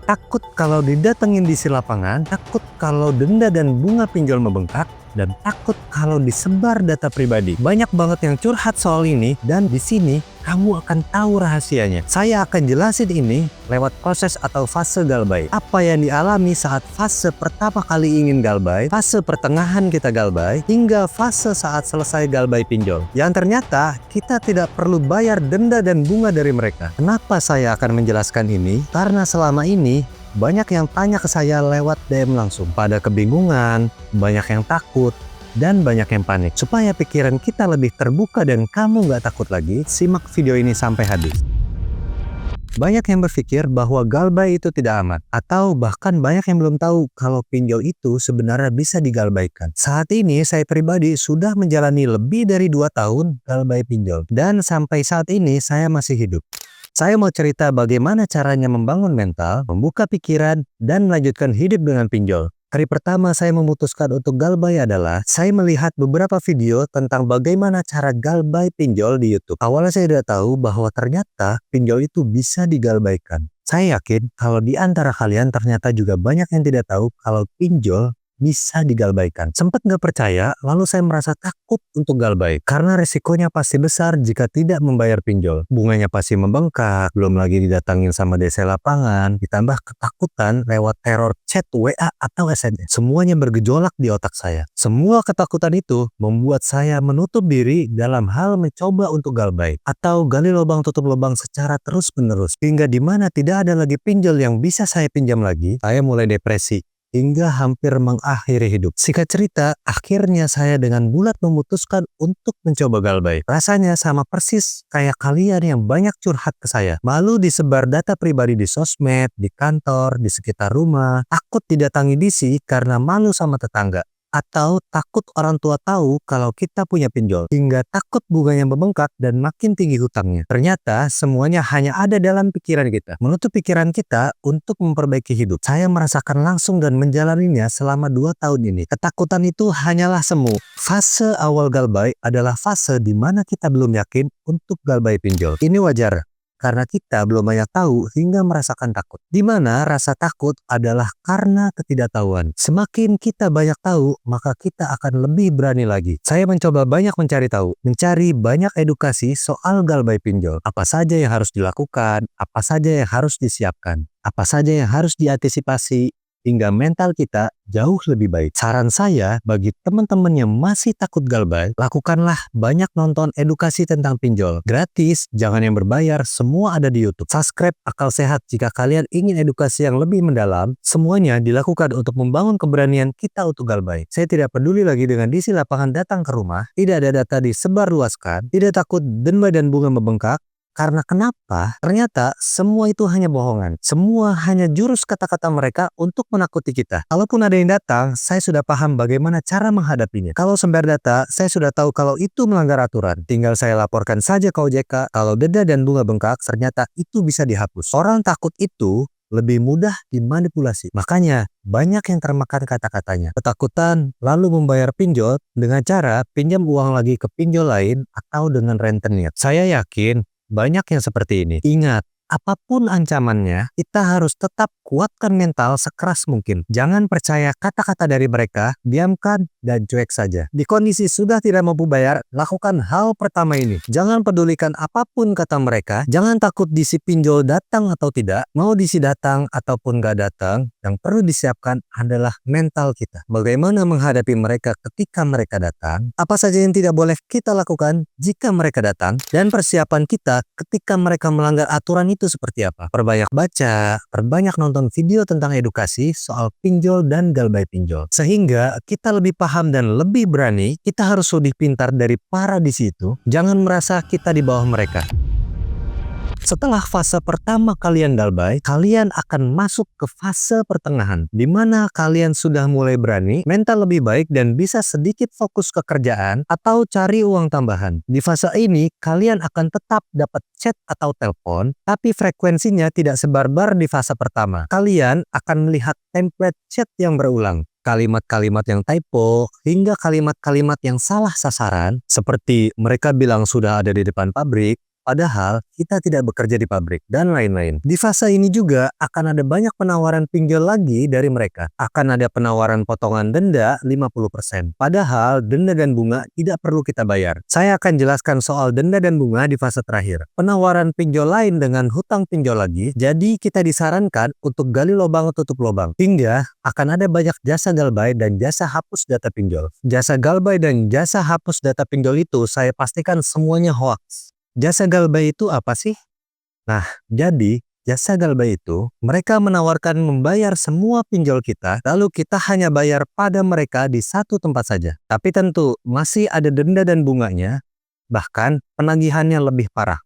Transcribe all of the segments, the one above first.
Takut kalau didatengin di lapangan, takut kalau denda dan bunga pinjol membengkak, dan takut kalau disebar data pribadi. Banyak banget yang curhat soal ini, dan di sini kamu akan tahu rahasianya. Saya akan jelasin ini lewat proses atau fase galbay. Apa yang dialami saat fase pertama kali ingin galbay, fase pertengahan kita galbay, hingga fase saat selesai galbay pinjol. Yang ternyata kita tidak perlu bayar denda dan bunga dari mereka. Kenapa saya akan menjelaskan ini? Karena selama ini banyak yang tanya ke saya lewat DM langsung. Pada kebingungan, banyak yang takut, dan banyak yang panik. Supaya pikiran kita lebih terbuka dan kamu nggak takut lagi, simak video ini sampai habis. Banyak yang berpikir bahwa galbay itu tidak aman, atau bahkan banyak yang belum tahu kalau pinjol itu sebenarnya bisa digalbaykan. Saat ini saya pribadi sudah menjalani lebih dari 2 tahun galbay pinjol, dan sampai saat ini saya masih hidup. Saya mau cerita bagaimana caranya membangun mental, membuka pikiran, dan melanjutkan hidup dengan pinjol. Hari pertama saya memutuskan untuk galbay adalah saya melihat beberapa video tentang bagaimana cara galbay pinjol di YouTube. Awalnya saya tidak tahu bahwa ternyata pinjol itu bisa digalbaykan. Saya yakin kalau di antara kalian ternyata juga banyak yang tidak tahu kalau pinjol bisa digalbaykan. Sempat nggak percaya, lalu saya merasa takut untuk galbay. Karena resikonya pasti besar jika tidak membayar pinjol. Bunganya pasti membengkak, belum lagi didatangin sama DC lapangan, ditambah ketakutan lewat teror chat WA atau SMS. Semuanya bergejolak di otak saya. Semua ketakutan itu membuat saya menutup diri dalam hal mencoba untuk galbay. Atau gali lubang tutup lubang secara terus-menerus. Hingga dimana tidak ada lagi pinjol yang bisa saya pinjam lagi, saya mulai depresi. Hingga hampir mengakhiri hidup. Singkat cerita, akhirnya saya dengan bulat memutuskan untuk mencoba galbay. Rasanya sama persis kayak kalian yang banyak curhat ke saya. Malu disebar data pribadi di sosmed, di kantor, di sekitar rumah. Takut didatangi DC karena malu sama tetangga. Atau takut orang tua tahu kalau kita punya pinjol, hingga takut bunganya membengkak dan makin tinggi hutangnya. Ternyata semuanya hanya ada dalam pikiran kita. Menutup pikiran kita untuk memperbaiki hidup. Saya merasakan langsung dan menjalaninya selama 2 tahun ini. Ketakutan itu hanyalah semu. Fase awal galbay adalah fase di mana kita belum yakin untuk galbay pinjol. Ini wajar. Karena kita belum banyak tahu hingga merasakan takut. Di mana rasa takut adalah karena ketidaktahuan. Semakin kita banyak tahu, maka kita akan lebih berani lagi. Saya mencoba banyak mencari tahu, mencari banyak edukasi soal galbay pinjol. Apa saja yang harus dilakukan, apa saja yang harus disiapkan, apa saja yang harus diantisipasi, hingga mental kita jauh lebih baik. Saran saya bagi teman-teman yang masih takut galbay, lakukanlah banyak nonton edukasi tentang pinjol. Gratis, jangan yang berbayar, semua ada di YouTube. Subscribe Akal Sehat jika kalian ingin edukasi yang lebih mendalam. Semuanya dilakukan untuk membangun keberanian kita untuk galbay. Saya tidak peduli lagi dengan DC lapangan datang ke rumah, tidak ada data disebarluaskan, tidak takut denda dan bunga membengkak. Karena kenapa? Ternyata semua itu hanya bohongan. Semua hanya jurus kata-kata mereka untuk menakuti kita. Kalaupun ada yang datang, saya sudah paham bagaimana cara menghadapinya. Kalau sumber data, saya sudah tahu kalau itu melanggar aturan. Tinggal saya laporkan saja ke OJK. Kalau denda dan bunga bengkak, ternyata itu bisa dihapus. Orang takut itu lebih mudah dimanipulasi. Makanya banyak yang termakan kata-katanya. Ketakutan lalu membayar pinjol dengan cara pinjam uang lagi ke pinjol lain atau dengan rentenir. Saya yakin banyak yang seperti ini. Ingat, apapun ancamannya, kita harus tetap kuatkan mental sekeras mungkin. Jangan percaya kata-kata dari mereka, diamkan dan cuek saja. Di kondisi sudah tidak mampu bayar, lakukan hal pertama ini. Jangan pedulikan apapun kata mereka, jangan takut DC pinjol datang atau tidak, mau DC datang ataupun gak datang, yang perlu disiapkan adalah mental kita. Bagaimana menghadapi mereka ketika mereka datang, apa saja yang tidak boleh kita lakukan jika mereka datang, dan persiapan kita ketika mereka melanggar aturan itu seperti apa. Perbanyak baca, perbanyak nonton video tentang edukasi soal pinjol dan galbay pinjol. Sehingga kita lebih paham dan lebih berani, kita harus lebih pintar dari para di situ. Jangan merasa kita di bawah mereka. Setelah fase pertama kalian galbay, kalian akan masuk ke fase pertengahan, di mana kalian sudah mulai berani, mental lebih baik, dan bisa sedikit fokus ke kerjaan atau cari uang tambahan. Di fase ini, kalian akan tetap dapat chat atau telepon, tapi frekuensinya tidak sebarbar di fase pertama. Kalian akan melihat template chat yang berulang, kalimat-kalimat yang typo, hingga kalimat-kalimat yang salah sasaran, seperti mereka bilang sudah ada di depan pabrik, padahal kita tidak bekerja di pabrik, dan lain-lain. Di fase ini juga akan ada banyak penawaran pinjol lagi dari mereka. Akan ada penawaran potongan denda 50%, padahal denda dan bunga tidak perlu kita bayar. Saya akan jelaskan soal denda dan bunga di fase terakhir. Penawaran pinjol lain dengan hutang pinjol lagi, jadi kita disarankan untuk gali lubang tutup lubang. Hingga akan ada banyak jasa galbay dan jasa hapus data pinjol. Jasa galbay dan jasa hapus data pinjol itu saya pastikan semuanya hoax. Jasa galbay itu apa sih? Nah, jadi jasa galbay itu mereka menawarkan membayar semua pinjol kita, lalu kita hanya bayar pada mereka di satu tempat saja. Tapi tentu masih ada denda dan bunganya, bahkan penagihannya lebih parah.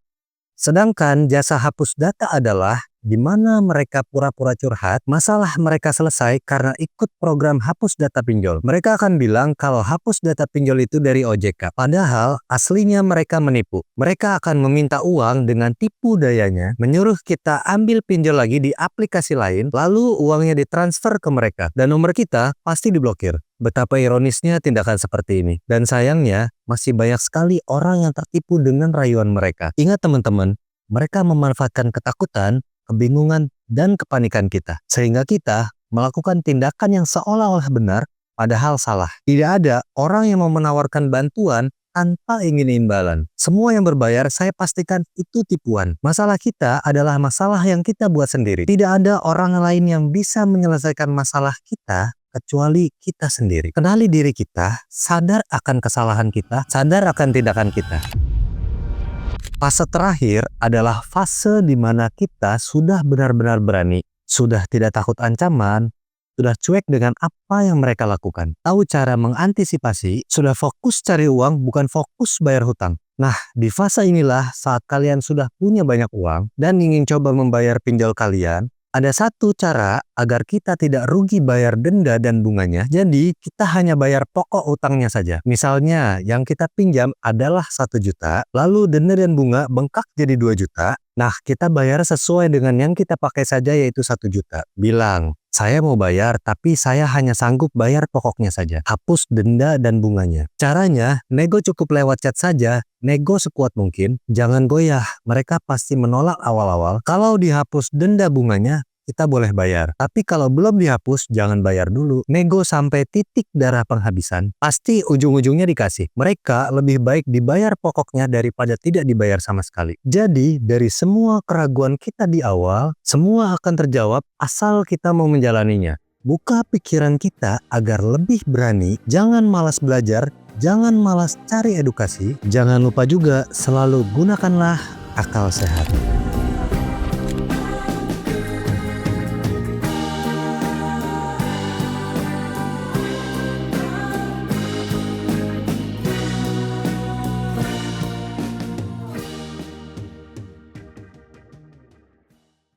Sedangkan jasa hapus data adalah di mana mereka pura-pura curhat, masalah mereka selesai karena ikut program hapus data pinjol. Mereka akan bilang kalau hapus data pinjol itu dari OJK, padahal aslinya mereka menipu. Mereka akan meminta uang dengan tipu dayanya, menyuruh kita ambil pinjol lagi di aplikasi lain, lalu uangnya ditransfer ke mereka, dan nomor kita pasti diblokir. Betapa ironisnya tindakan seperti ini. Dan sayangnya, masih banyak sekali orang yang tertipu dengan rayuan mereka. Ingat teman-teman, mereka memanfaatkan ketakutan, kebingungan, dan kepanikan kita. Sehingga kita melakukan tindakan yang seolah-olah benar, padahal salah. Tidak ada orang yang mau menawarkan bantuan tanpa ingin imbalan. Semua yang berbayar saya pastikan itu tipuan. Masalah kita adalah masalah yang kita buat sendiri. Tidak ada orang lain yang bisa menyelesaikan masalah kita kecuali kita sendiri. Kenali diri kita, sadar akan kesalahan kita, sadar akan tindakan kita. Fase terakhir adalah fase di mana kita sudah benar-benar berani, sudah tidak takut ancaman, sudah cuek dengan apa yang mereka lakukan, tahu cara mengantisipasi, sudah fokus cari uang bukan fokus bayar hutang. Nah, di fase inilah saat kalian sudah punya banyak uang dan ingin coba membayar pinjol kalian, ada satu cara agar kita tidak rugi bayar denda dan bunganya, jadi kita hanya bayar pokok utangnya saja. Misalnya, yang kita pinjam adalah 1 juta, lalu denda dan bunga bengkak jadi 2 juta. Nah, kita bayar sesuai dengan yang kita pakai saja yaitu 1 juta. Bilang, saya mau bayar tapi saya hanya sanggup bayar pokoknya saja. Hapus denda dan bunganya. Caranya, nego cukup lewat chat saja. Nego sekuat mungkin, jangan goyah. Mereka pasti menolak awal-awal. Kalau dihapus denda bunganya, kita boleh bayar. Tapi kalau belum dihapus, jangan bayar dulu. Nego sampai titik darah penghabisan, pasti ujung-ujungnya dikasih. Mereka lebih baik dibayar pokoknya daripada tidak dibayar sama sekali. Jadi, dari semua keraguan kita di awal, semua akan terjawab asal kita mau menjalaninya. Buka pikiran kita agar lebih berani, jangan malas belajar, jangan malas cari edukasi. Jangan lupa juga selalu gunakanlah akal sehat.